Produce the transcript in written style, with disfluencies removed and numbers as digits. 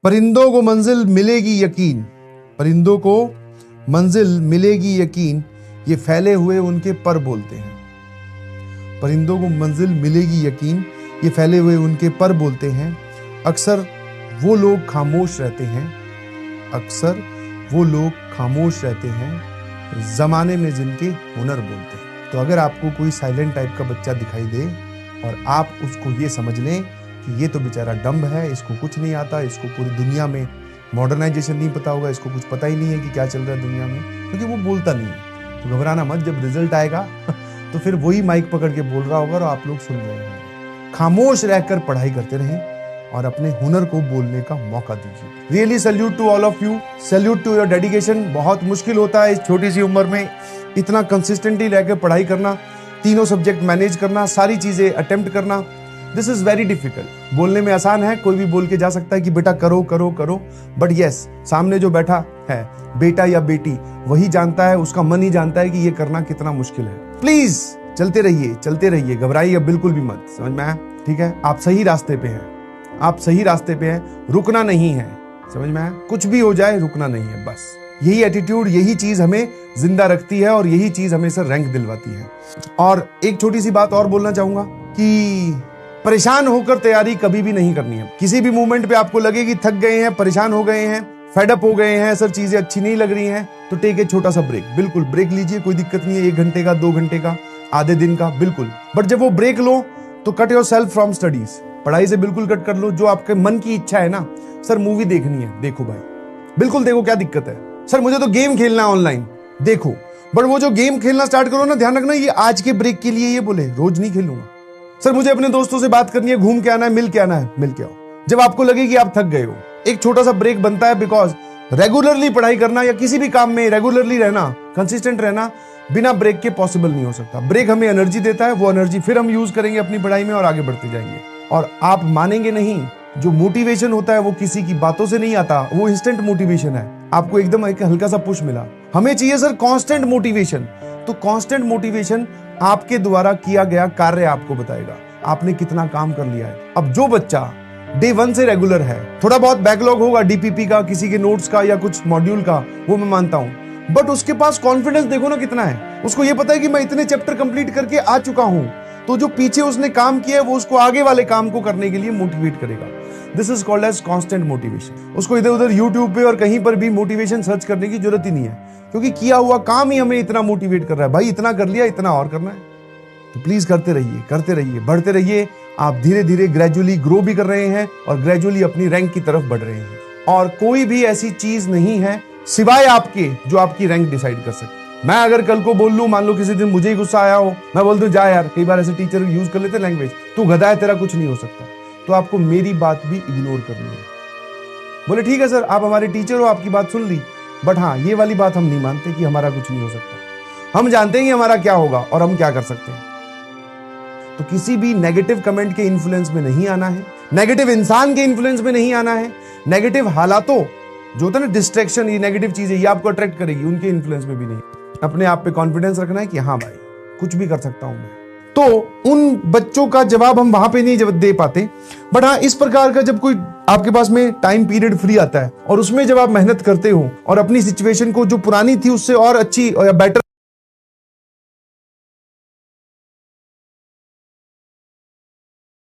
परिंदों को मंजिल मिलेगी यकीन, परिंदों को मंजिल मिलेगी यकीन, ये फैले हुए उनके पर बोलते हैं। परिंदों को मंजिल मिलेगी यकीन, ये फैले हुए उनके पर बोलते हैं। अक्सर वो लोग खामोश रहते हैं, अक्सर वो लोग खामोश रहते हैं जमाने में जिनके हुनर बोलते हैं। तो अगर आपको कोई साइलेंट टाइप का बच्चा दिखाई दे और आप उसको ये समझ लें कि ये तो बेचारा डम्ब है, इसको कुछ नहीं आता, इसको पूरी दुनिया में मॉडर्नाइजेशन नहीं पता होगा, इसको कुछ पता ही नहीं है कि क्या चल रहा है दुनिया में, क्योंकि वो बोलता नहीं है, तो घबराना मत। जब रिजल्ट आएगा तो फिर वही माइक पकड़ के बोल रहा होगा और आप लोग सुन रहे हैं। खामोश रहकर पढ़ाई करते रहें और अपने हुनर को बोलने का मौका दीजिए। Really salute to all of you, salute to your dedication. बहुत मुश्किल होता है इस छोटी सी उम्र में इतना कंसिस्टेंटली रहकर पढ़ाई करना, तीनों सब्जेक्ट मैनेज करना, सारी चीजें अटेम्प्ट करना। This is very difficult. बोलने में आसान है, कोई भी बोल के जा सकता है कि बेटा करो करो करो, बट यस, सामने जो बैठा है बेटा या बेटी वही जानता है, उसका मन ही जानता है कि ये करना कितना मुश्किल है। प्लीज चलते रहिए, घबराइए बिल्कुल भी मत, समझ में आया? ठीक है, आप सही रास्ते पे हैं, आप सही रास्ते पे हैं, रुकना नहीं है, समझ में आया? कुछ भी हो जाए रुकना नहीं है, बस यही एटीट्यूड, यही चीज हमें जिंदा रखती है और यही चीज हमें से रैंक दिलवाती है। और एक छोटी सी बात और बोलना चाहूंगा कि परेशान होकर तैयारी कभी भी नहीं करनी है। किसी भी मूवमेंट पे आपको लगे कि थक गए हैं, परेशान हो गए हैं, फेड अप हो गए हैं, सब चीजें अच्छी नहीं लग रही हैं, तो टेक ए छोटा सा ब्रेक। बिल्कुल ब्रेक लीजिए, कोई दिक्कत नहीं है, 1 घंटे का, 2 घंटे का, आधे दिन का, बिल्कुल। बट जब वो ब्रेक लो तो cut your self from studies, पढ़ाई से बिल्कुल कट कर लो। जो आपके मन की इच्छा है ना, सर मूवी देखनी है, देखो भाई, बिल्कुल देखो, क्या दिक्कत है? सर मुझे तो गेम खेलना है ऑनलाइन, देखो। बट वो जो गेम खेलना स्टार्ट करो ना, ध्यान रखना ये आज के ब्रेक के लिए ये बोले, रोज नहीं खेलूंगा। सर मुझे अपने दोस्तों से बात करनी है, घूम के आना है, मिल के आना है, मिल के आओ। जब आपको लगे कि आप थक गए हो, एक छोटा सा ब्रेक बनता है, बिकॉज रेगुलरली पढ़ाई करना या किसी भी काम में रेगुलरली रहना, कंसिस्टेंट रहना बिना ब्रेक के पॉसिबल नहीं हो सकता। ब्रेक हमें एनर्जी देता है, वो एनर्जी फिर हम यूज करेंगे अपनी पढ़ाई में और आगे बढ़ते जाएंगे। और आप मानेंगे नहीं, जो मोटिवेशन होता है वो किसी की बातों से नहीं आता, वो इंस्टेंट मोटिवेशन है। आपको एकदम एक हल्का सा पुश मिला, हमें चाहिए सर कांस्टेंट मोटिवेशन। तो कांस्टेंट मोटिवेशन आपके द्वारा किया गया कार्य आपको बताएगा आपने कितना काम कर लिया है। अब जो बच्चा डे 1 से रेगुलर है, थोड़ा बहुत बैकलॉग होगा डीपीपी का, किसी के नोट्स का या कुछ मॉड्यूल का, वो मैं मानता हूं, बट उसके पास कॉन्फिडेंस देखो ना कितना है। उसको ये पता है कि मैं इतने चैप्टर कंप्लीट करके आ चुका हूं, तो जो पीछे उसने काम किया है वो उसको आगे वाले काम को करने के लिए मोटिवेट करेगा। This is called as constant motivation. उसको इधर उधर यूट्यूब पे और कहीं पर भी मोटिवेशन सर्च करने की जरूरत ही नहीं है, क्योंकि किया हुआ काम ही हमें इतना मोटिवेट कर रहा है। भाई इतना कर लिया, इतना और करना है। तो प्लीज करते रहिए, बढ़ते रहिए। आप धीरे धीरे ग्रेजुअली ग्रो भी कर रहे हैं और ग्रेजुअली अपनी रैंक की तरफ बढ़ रहे हैं। और कोई भी ऐसी चीज नहीं है सिवाय आपके जो आपकी रैंक डिसाइड कर सकते। मैं अगर कल को बोल लूं, मान लो किसी दिन मुझे ही गुस्सा आया हो, मैं बोल दूं जा यार, कई बार ऐसे टीचर यूज कर लेते लैंग्वेज, तू गधा है, तेरा कुछ नहीं हो सकता, तो आपको मेरी बात भी इग्नोर करनी है। बोले ठीक है सर, आप हमारे टीचर हो, आपकी बात सुन ली, बट हाँ ये वाली बात हम नहीं मानते कि हमारा कुछ नहीं हो सकता। हम जानते हैं कि हमारा क्या होगा और हम क्या कर सकते हैं। तो किसी भी नेगेटिव कमेंट के इन्फ्लुएंस में नहीं आना है, नेगेटिव इंसान के इन्फ्लुएंस में नहीं आना है, नेगेटिव हालातों जो होता है ना डिस्ट्रैक्शन, ये नेगेटिव चीजें ये आपको अट्रैक्ट करेगी, उनके इन्फ्लुएंस में भी नहीं। अपने आप पे कॉन्फिडेंस रखना है कि हाँ भाई कुछ भी कर सकता हूं मैं। तो उन बच्चों का जवाब हम वहां पे नहीं दे पाते, बट हाँ इस प्रकार का जब कोई आपके पास में टाइम पीरियड फ्री आता है और उसमें जब आप मेहनत करते हो और अपनी सिचुएशन को जो पुरानी थी उससे और अच्छी और बेटर